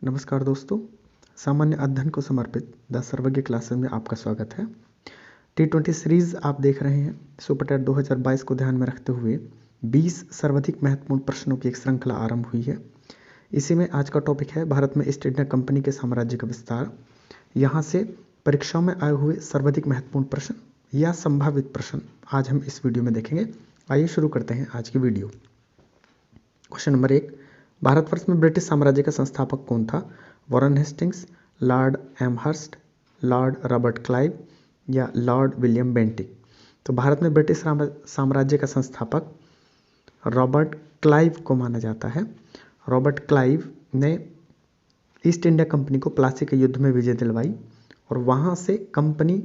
नमस्कार दोस्तों, सामान्य अध्ययन को समर्पित द सर्वज्ञ क्लासेस में आपका स्वागत है। T20 सीरीज आप देख रहे हैं। सुपर टेट 2022 को ध्यान में रखते हुए 20 सर्वाधिक महत्वपूर्ण प्रश्नों की एक श्रृंखला आरंभ हुई है। इसी में आज का टॉपिक है भारत में ईस्ट इंडिया कंपनी के साम्राज्य का विस्तार। यहाँ से परीक्षाओं में आए हुए सर्वाधिक महत्वपूर्ण प्रश्न या संभावित प्रश्न आज हम इस वीडियो में देखेंगे। आइए शुरू करते हैं आज की वीडियो। क्वेश्चन नंबर 1, भारतवर्ष में ब्रिटिश साम्राज्य का संस्थापक कौन था? Warren Hastings, Lord Amherst, Lord Robert Clive या लॉर्ड विलियम बेंटिक? तो भारत में ब्रिटिश साम्राज्य का संस्थापक रॉबर्ट क्लाइव को माना जाता है। रॉबर्ट क्लाइव ने ईस्ट इंडिया कंपनी को प्लासी के युद्ध में विजय दिलवाई और वहाँ से कंपनी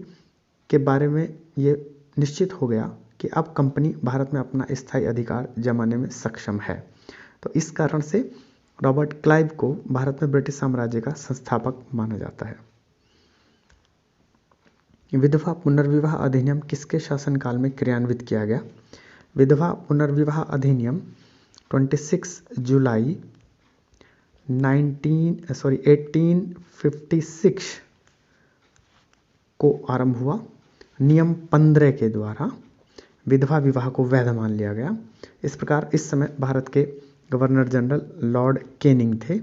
के बारे में ये निश्चित हो गया कि अब कंपनी भारत में अपना स्थायी अधिकार जमाने में सक्षम है। तो इस कारण से रॉबर्ट क्लाइव को भारत में ब्रिटिश साम्राज्य का संस्थापक माना जाता है। विधवा पुनर्विवाह अधिनियम किसके शासनकाल में क्रियान्वित किया गया? विधवा पुनर्विवाह अधिनियम 26 जुलाई 1856 को आरंभ हुआ। नियम 15 के द्वारा विधवा विवाह को वैध मान लिया गया। इस प्रकार इस समय भारत के गवर्नर जनरल लॉर्ड कैनिंग थे।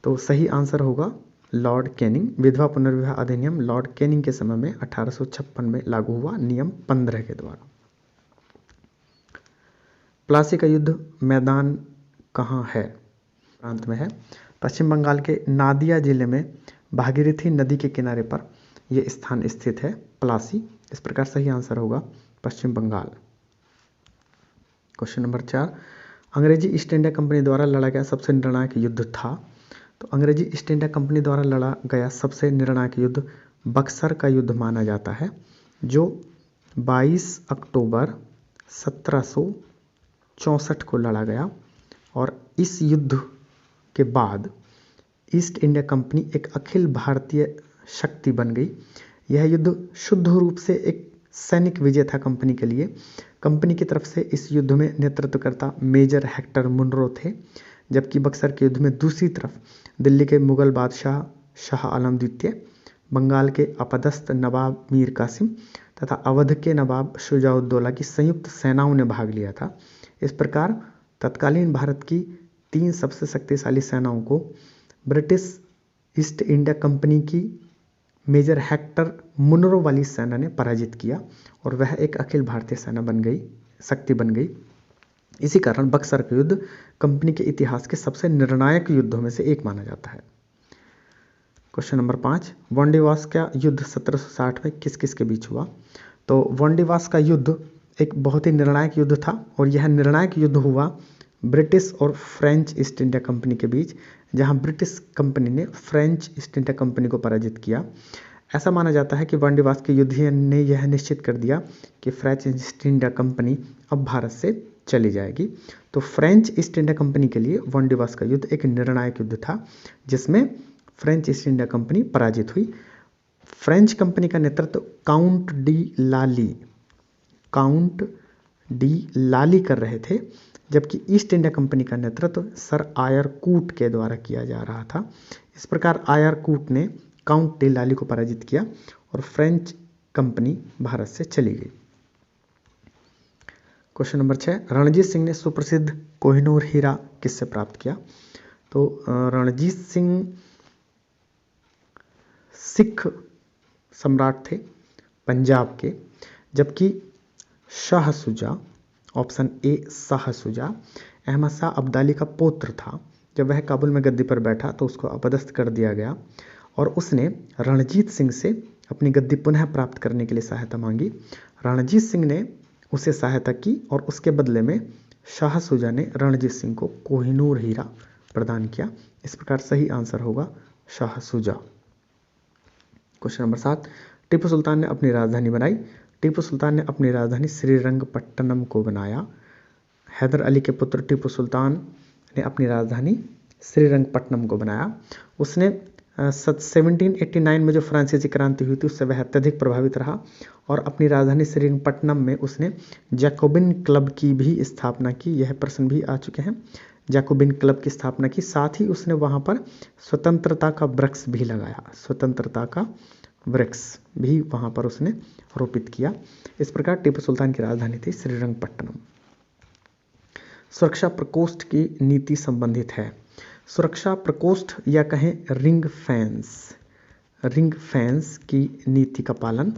तो सही आंसर होगा लॉर्ड कैनिंग। विधवा पुनर्विवाह अधिनियम लॉर्ड कैनिंग के समय में 1856 में लागू हुआ नियम 15 के द्वारा। प्लासी का युद्ध मैदान कहाँ है? प्रांत में है। पश्चिम बंगाल के नादिया जिले में भागीरथी नदी के किनारे पर यह स्थान स्थित है, प्लासी। इस प्रकार सही आंसर होगा पश्चिम बंगाल। क्वेश्चन नंबर 4, अंग्रेजी ईस्ट इंडिया कंपनी द्वारा लड़ा गया सबसे निर्णायक युद्ध था? तो अंग्रेजी ईस्ट इंडिया कंपनी द्वारा लड़ा गया सबसे निर्णायक युद्ध बक्सर का युद्ध माना जाता है, जो 22 अक्टूबर 1764 को लड़ा गया। और इस युद्ध के बाद ईस्ट इंडिया कंपनी एक अखिल भारतीय शक्ति बन गई। यह युद्ध शुद्ध रूप से एक सैनिक विजय था कंपनी के लिए। कंपनी की तरफ से इस युद्ध में नेतृत्वकर्ता मेजर हेक्टर मुनरो थे, जबकि बक्सर के युद्ध में दूसरी तरफ दिल्ली के मुगल बादशाह शाह आलम द्वितीय, बंगाल के अपदस्थ नवाब मीर कासिम तथा अवध के नवाब शुजाउद्दौला की संयुक्त सेनाओं ने भाग लिया था। इस प्रकार तत्कालीन भारत की 3 सबसे शक्तिशाली सेनाओं को ब्रिटिश ईस्ट इंडिया कंपनी की मेजर हेक्टर मुनरो वाली सेना ने पराजित किया और वह एक अखिल भारतीय सेना बन गई, शक्ति बन गई। इसी कारण बक्सर का युद्ध कंपनी के इतिहास के सबसे निर्णायक युद्धों में से एक माना जाता है। क्वेश्चन नंबर 5, वांडीवास का युद्ध 1760 में किस किस के बीच हुआ? तो वांडीवास का युद्ध एक बहुत ही निर्णायक युद्ध था और यह निर्णायक युद्ध हुआ ब्रिटिश और फ्रेंच ईस्ट इंडिया कंपनी के बीच, जहां ब्रिटिश कंपनी ने फ्रेंच ईस्ट इंडिया कंपनी को पराजित किया। ऐसा माना जाता है कि वांडीवास के युद्ध ने यह निश्चित कर दिया कि फ्रेंच ईस्ट इंडिया कंपनी अब भारत से चली जाएगी। तो फ्रेंच ईस्ट इंडिया कंपनी के लिए वांडीवास का युद्ध एक निर्णायक युद्ध था, जिसमें फ्रेंच ईस्ट इंडिया कंपनी पराजित हुई। फ्रेंच कंपनी का नेतृत्व काउंट डी लाली कर रहे थे, जबकि ईस्ट इंडिया कंपनी का नेतृत्व सर आयर कूट के द्वारा किया जा रहा था। इस प्रकार आयर कूट ने काउंट डी लाली को पराजित किया और फ्रेंच कंपनी भारत से चली गई। क्वेश्चन नंबर 6, रणजीत सिंह ने सुप्रसिद्ध कोहिनूर हीरा किससे प्राप्त किया? तो रणजीत सिंह सिख सम्राट थे पंजाब के, जबकि शाह सुजा, ऑप्शन ए शाह सुजा, अहमद शाह अब्दाली का पौत्र था। जब वह काबुल में गद्दी पर बैठा तो उसको अपदस्थ कर दिया गया और उसने रणजीत सिंह से अपनी गद्दी पुनः प्राप्त करने के लिए सहायता मांगी। रणजीत सिंह ने उसे सहायता की और उसके बदले में शाह सुजा ने रणजीत सिंह को कोहिनूर हीरा प्रदान किया। इस प्रकार सही आंसर होगा शाह सुजा। क्वेश्चन नंबर 7, टीपू सुल्तान ने अपनी राजधानी बनाई? टीपू सुल्तान ने अपनी राजधानी श्रीरंगपट्टनम को बनाया। हैदर अली के पुत्र टीपू सुल्तान ने अपनी राजधानी श्रीरंगपट्टनम को बनाया। उसने 1789 में जो फ्रांसीसी क्रांति हुई थी उससे वह अत्यधिक प्रभावित रहा और अपनी राजधानी श्रीरंगपट्टनम में उसने जैकोबिन क्लब की भी स्थापना की। यह प्रश्न भी आ चुके हैं। जैकोबिन क्लब की स्थापना की। साथ ही उसने वहाँ पर स्वतंत्रता का वृक्ष भी लगाया, स्वतंत्रता का वृक्ष भी वहाँ पर उसने रोपित किया। इस प्रकार टीपू सुल्तान की राजधानी थी श्रीरंगपट्टनम। सुरक्षा प्रकोष्ठ की नीति संबंधित है। सुरक्षा प्रकोष्ठ या कहें रिंग फेंस की नीति का पालन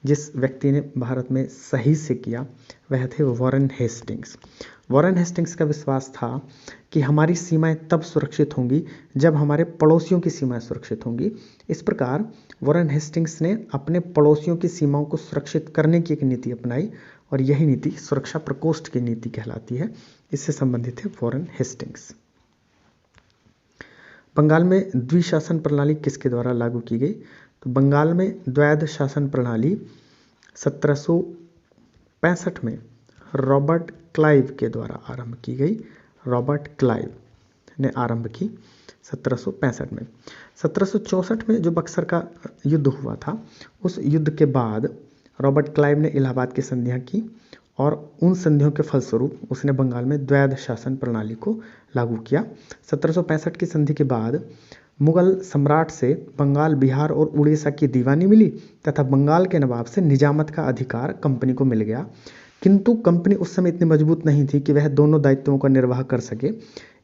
जिस व्यक्ति ने भारत में सही से किया वह थे वॉरेन हेस्टिंग्स। वॉरेन हेस्टिंग्स का विश्वास था कि हमारी सीमाएं तब सुरक्षित होंगी जब हमारे पड़ोसियों की सीमाएं सुरक्षित होंगी। इस प्रकार वॉरेन हेस्टिंग्स ने अपने पड़ोसियों की सीमाओं को सुरक्षित करने की एक नीति अपनाई और यही नीति सुरक्षा प्रकोष्ठ की नीति कहलाती है। इससे संबंधित है वॉरेन हेस्टिंग्स। बंगाल में द्विशासन प्रणाली किसके द्वारा लागू की गई? तो बंगाल में द्वैध शासन प्रणाली 1765 में रॉबर्ट क्लाइव के द्वारा आरंभ की गई। रॉबर्ट क्लाइव ने आरंभ की 1765 में। 1764 में जो बक्सर का युद्ध हुआ था, उस युद्ध के बाद रॉबर्ट क्लाइव ने इलाहाबाद की संधियां की और उन संधियों के फलस्वरूप उसने बंगाल में द्वैध शासन प्रणाली को लागू किया। 1765 की संधि के बाद मुगल सम्राट से बंगाल, बिहार और उड़ीसा की दीवानी मिली तथा बंगाल के नवाब से निजामत का अधिकार कंपनी को मिल गया। किंतु कंपनी उस समय इतनी मजबूत नहीं थी कि वह दोनों दायित्वों का निर्वाह कर सके,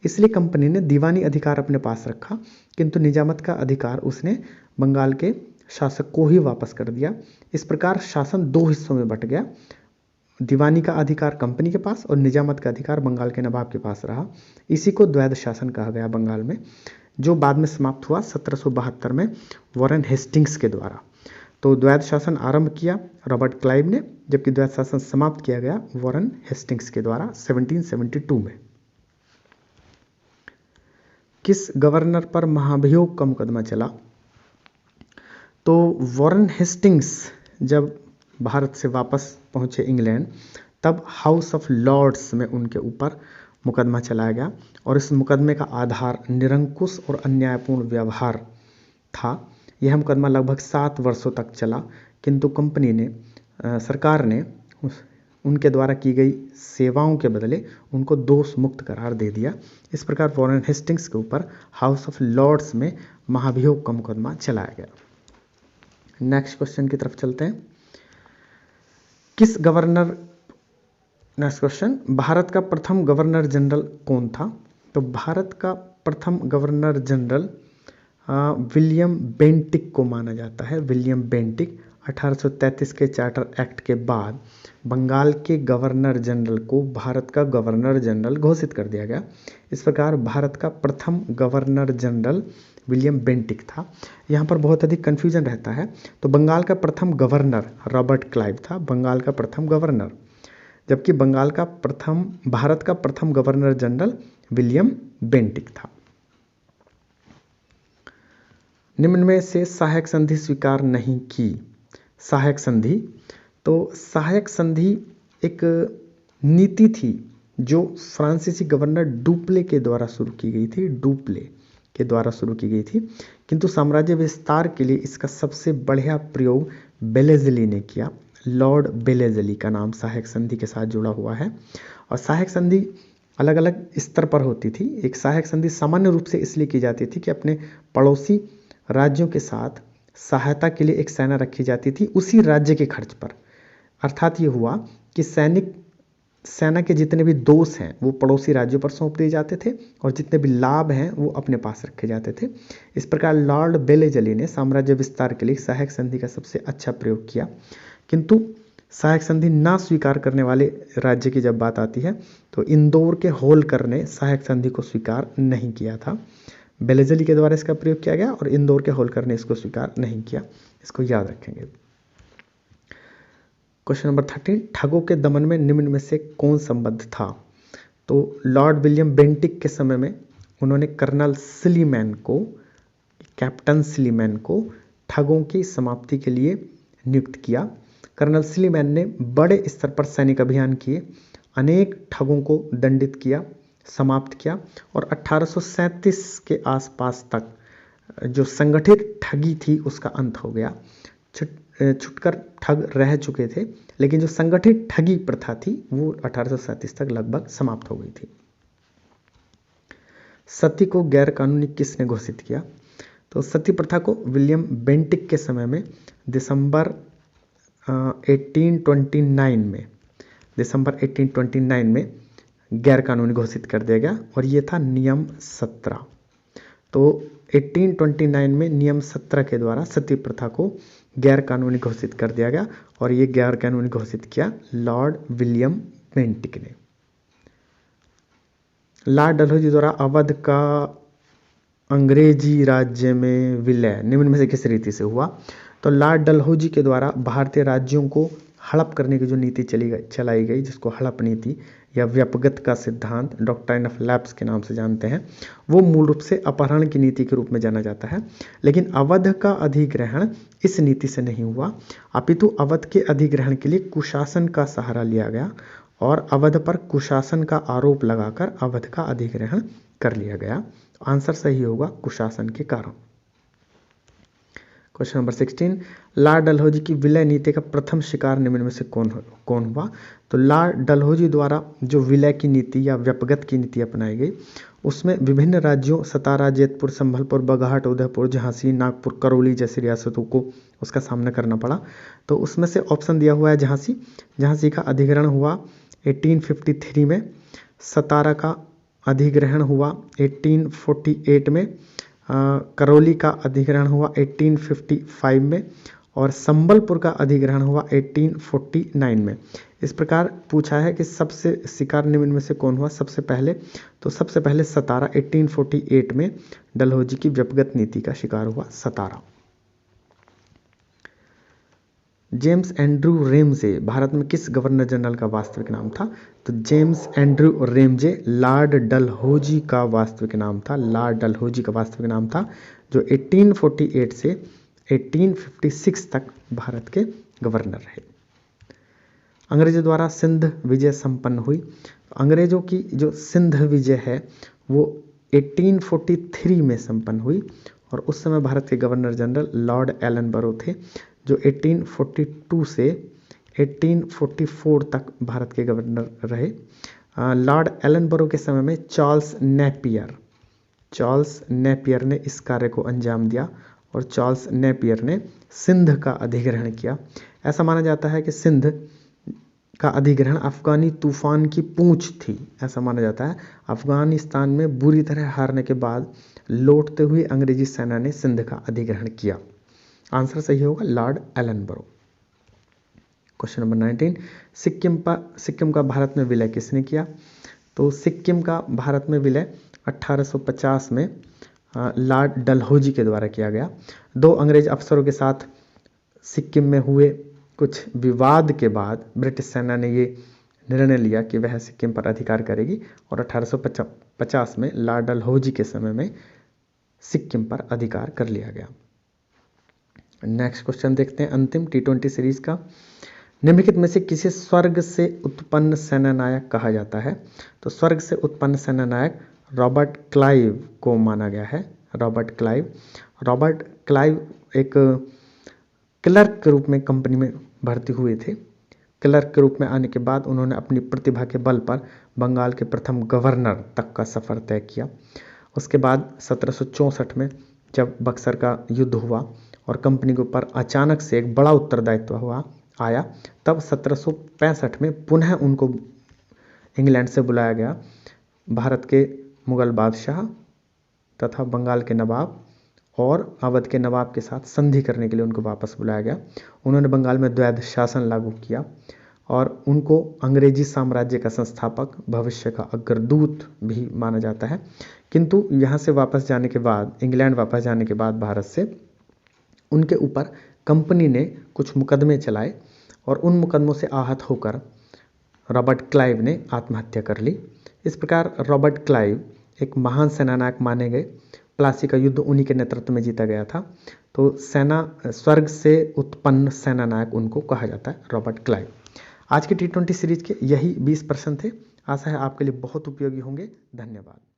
इसलिए कंपनी ने दीवानी अधिकार अपने पास रखा किंतु निजामत का अधिकार उसने बंगाल के शासक को ही वापस कर दिया। इस प्रकार शासन दो हिस्सों में बट गया, दीवानी का अधिकार कंपनी के पास और निजामत का अधिकार बंगाल के नवाब के पास रहा। इसी को द्वैध शासन कहा गया बंगाल में, जो बाद में समाप्त हुआ 1772 में वॉरेन हेस्टिंग्स के द्वारा। तो द्वैध शासन आरंभ किया रॉबर्ट क्लाइव ने, जबकि द्वैध शासन समाप्त किया गया वॉरेन हेस्टिंग्स के द्वारा 1772 में। किस गवर्नर पर महाभियोग का मुकदमा चला? तो वॉरेन हेस्टिंग्स जब भारत से वापस पहुंचे इंग्लैंड, तब हाउस ऑफ लॉर्ड्स में उनके ऊपर मुकदमा चलाया गया और इस मुकदमे का आधार निरंकुश और अन्यायपूर्ण व्यवहार था। यह मुकदमा लगभग 7 वर्षों तक चला, किंतु कंपनी ने सरकार ने उनके द्वारा की गई सेवाओं के बदले उनको दोष मुक्त करार दे दिया। इस प्रकार वॉरेन हेस्टिंग्स के ऊपर हाउस ऑफ लॉर्ड्स में महाभियोग का मुकदमा चलाया गया। नेक्स्ट क्वेश्चन की तरफ चलते हैं। किस गवर्नर नेक्स्ट क्वेश्चन, भारत का प्रथम गवर्नर जनरल कौन था? तो भारत का प्रथम गवर्नर जनरल विलियम बेंटिक को माना जाता है। विलियम बेंटिक 1833 के चार्टर एक्ट के बाद बंगाल के गवर्नर जनरल को भारत का गवर्नर जनरल घोषित कर दिया गया। इस प्रकार भारत का प्रथम गवर्नर जनरल विलियम बेंटिक था। यहाँ पर बहुत अधिक कन्फ्यूजन रहता है। तो बंगाल का प्रथम गवर्नर रॉबर्ट क्लाइव था, बंगाल का प्रथम गवर्नर, जबकि भारत का प्रथम गवर्नर जनरल विलियम बेंटिक था। निम्न में से सहायक संधि स्वीकार नहीं की। सहायक संधि, तो सहायक संधि एक नीति थी जो फ्रांसीसी गवर्नर डुप्ले के द्वारा शुरू की गई थी। डुप्ले के द्वारा शुरू की गई थी, किंतु साम्राज्य विस्तार के लिए इसका सबसे बढ़िया प्रयोग बेलेजली ने किया। लॉर्ड बेलेजली का नाम सहायक संधि के साथ जुड़ा हुआ है। और सहायक संधि अलग अलग स्तर पर होती थी। एक सहायक संधि सामान्य रूप से इसलिए की जाती थी कि अपने पड़ोसी राज्यों के साथ सहायता के लिए एक सेना रखी जाती थी उसी राज्य के खर्च पर। अर्थात ये हुआ कि सेना के जितने भी दोष हैं वो पड़ोसी राज्यों पर सौंप दिए जाते थे और जितने भी लाभ हैं वो अपने पास रखे जाते थे। इस प्रकार लॉर्ड बेलेजली ने साम्राज्य विस्तार के लिए सहायक संधि का सबसे अच्छा प्रयोग किया। किंतु सहायक संधि ना स्वीकार करने वाले राज्य की जब बात आती है तो इंदौर के होलकर ने सहायक संधि को स्वीकार नहीं किया था। बेलेजली के द्वारा इसका प्रयोग किया गया और इंदौर के होलकर ने इसको स्वीकार नहीं किया। इसको याद रखेंगे। क्वेश्चन नंबर 13, ठगों के दमन में निम्न में से कौन संबद्ध था? तो लॉर्ड विलियम बेंटिक के समय में उन्होंने कैप्टन सिलीमैन को ठगों की समाप्ति के लिए नियुक्त किया। कर्नल सिलीमैन ने बड़े स्तर पर सैनिक अभियान किए, अनेक ठगों को दंडित किया, समाप्त किया और 1837 के आसपास तक जो संगठित ठगी थी उसका अंत हो गया। छुटकर ठग रह चुके थे, लेकिन जो संगठित ठगी प्रथा थी वो 1837 तक लगभग समाप्त हो गई थी। सती को गैर कानूनी किसने घोषित किया? तो सती प्रथा को विलियम बेंटिक के समय में दिसंबर 1829 में गैर कानूनी घोषित कर दिया गया और ये था नियम 17। तो 1829 में नियम 17 के द्वारा सती प्रथा को गैर कानूनी घोषित कर दिया गया और ये गैर कानूनी घोषित किया लॉर्ड विलियम बेंटिक ने। लॉर्ड डलहौजी द्वारा अवध का अंग्रेजी राज्य में विलय निम्न में से किस रीति से हुआ? तो लॉर्ड डलहौजी के द्वारा भारतीय राज्यों को हड़प करने की जो नीति चलाई गई, जिसको हड़प नीति या व्यापगत का सिद्धांत, डॉक्ट्राइन ऑफ लैप्स के नाम से जानते हैं, वो मूल रूप से अपहरण की नीति के रूप में जाना जाता है। लेकिन अवध का अधिग्रहण इस नीति से नहीं हुआ, अपितु अवध के अधिग्रहण के लिए कुशासन का सहारा लिया गया और अवध पर कुशासन का आरोप लगाकर अवध का अधिग्रहण कर लिया गया। आंसर सही होगा कुशासन के कारण। क्वेश्चन नंबर 16, लॉर्ड डलहौजी की विलय नीति का प्रथम शिकार निम्न में से कौन हुआ? तो लॉर्ड डलहौजी द्वारा जो विलय की नीति या व्यापगत की नीति अपनाई गई, उसमें विभिन्न राज्यों सतारा, जैतपुर, संभलपुर, बघाट, उदयपुर, झांसी, नागपुर, करौली जैसी रियासतों को उसका सामना करना पड़ा। तो उसमें से ऑप्शन दिया हुआ है झांसी। झांसी का अधिग्रहण हुआ 1853 में, सतारा का अधिग्रहण हुआ 1848 में, करौली का अधिग्रहण हुआ 1855 में और संबलपुर का अधिग्रहण हुआ 1849 में। इस प्रकार पूछा है कि सबसे शिकार निम्न में से कौन हुआ सबसे पहले? तो सबसे पहले सतारा 1848 में डलहौजी की व्यपगत नीति का शिकार हुआ सतारा। जेम्स एंड्रू रेमजे भारत में किस गवर्नर जनरल का वास्तविक नाम था? तो James Andrew Ramsay Lord Dalhousie का वास्तविक नाम था। लॉर्ड डलहौजी का वास्तविक नाम था, जो 1848 से 1856 तक भारत के गवर्नर रहे। अंग्रेजों द्वारा सिंध विजय संपन्न हुई। अंग्रेजों की जो सिंध विजय है वो 1843 में संपन्न हुई और उस समय भारत के गवर्नर जनरल लॉर्ड एलनबरो थे, जो 1842 से 1844 तक भारत के गवर्नर रहे। लॉर्ड एलनबरो के समय में चार्ल्स नेपियर ने इस कार्य को अंजाम दिया और चार्ल्स नेपियर ने सिंध का अधिग्रहण किया। ऐसा माना जाता है कि सिंध का अधिग्रहण अफगानी तूफान की पूंछ थी, ऐसा माना जाता है। अफगानिस्तान में बुरी तरह हारने के बाद लौटते हुए अंग्रेजी सेना ने सिंध का अधिग्रहण किया। आंसर सही होगा Lord Ellenborough. Question number 19, Sikkim का भारत में विलय किसने किया? तो सिक्किम का भारत में विलय 1850 में लॉर्ड डलहौजी के द्वारा किया गया। दो अंग्रेज अफसरों के साथ सिक्किम में हुए कुछ विवाद के बाद ब्रिटिश सेना ने ये निर्णय लिया कि वह सिक्किम पर अधिकार करेगी और 1850 में लॉर्ड डलहौजी के समय में सिक्किम पर अधिकार कर लिया गया। नेक्स्ट क्वेश्चन देखते हैं, अंतिम T20 सीरीज का। निम्नलिखित में से किसे स्वर्ग से उत्पन्न सेनानायक कहा जाता है? तो स्वर्ग से उत्पन्न सेनानायक रॉबर्ट क्लाइव को माना गया है। रॉबर्ट क्लाइव एक क्लर्क के रूप में कंपनी में भर्ती हुए थे। क्लर्क के रूप में आने के बाद उन्होंने अपनी प्रतिभा के बल पर बंगाल के प्रथम गवर्नर तक का सफ़र तय किया। उसके बाद 1764 में जब बक्सर का युद्ध हुआ और कंपनी के ऊपर अचानक से एक बड़ा उत्तरदायित्व आया, तब 1765 में पुनः उनको इंग्लैंड से बुलाया गया। भारत के मुगल बादशाह तथा बंगाल के नवाब और अवध के नवाब के साथ संधि करने के लिए उनको वापस बुलाया गया। उन्होंने बंगाल में द्वैध शासन लागू किया और उनको अंग्रेजी साम्राज्य का संस्थापक, भविष्य का अग्रदूत भी माना जाता है। किंतु यहाँ से वापस जाने के बाद, इंग्लैंड वापस जाने के बाद भारत से, उनके ऊपर कंपनी ने कुछ मुकदमे चलाए और उन मुकदमों से आहत होकर रॉबर्ट क्लाइव ने आत्महत्या कर ली। इस प्रकार रॉबर्ट क्लाइव एक महान सेनानायक माने गए। प्लासी का युद्ध उन्हीं के नेतृत्व में जीता गया था। तो स्वर्ग से उत्पन्न सेनानायक उनको कहा जाता है, रॉबर्ट क्लाइव। आज की T20 सीरीज के यही 20 प्रश्न थे। आशा है आपके लिए बहुत उपयोगी होंगे। धन्यवाद।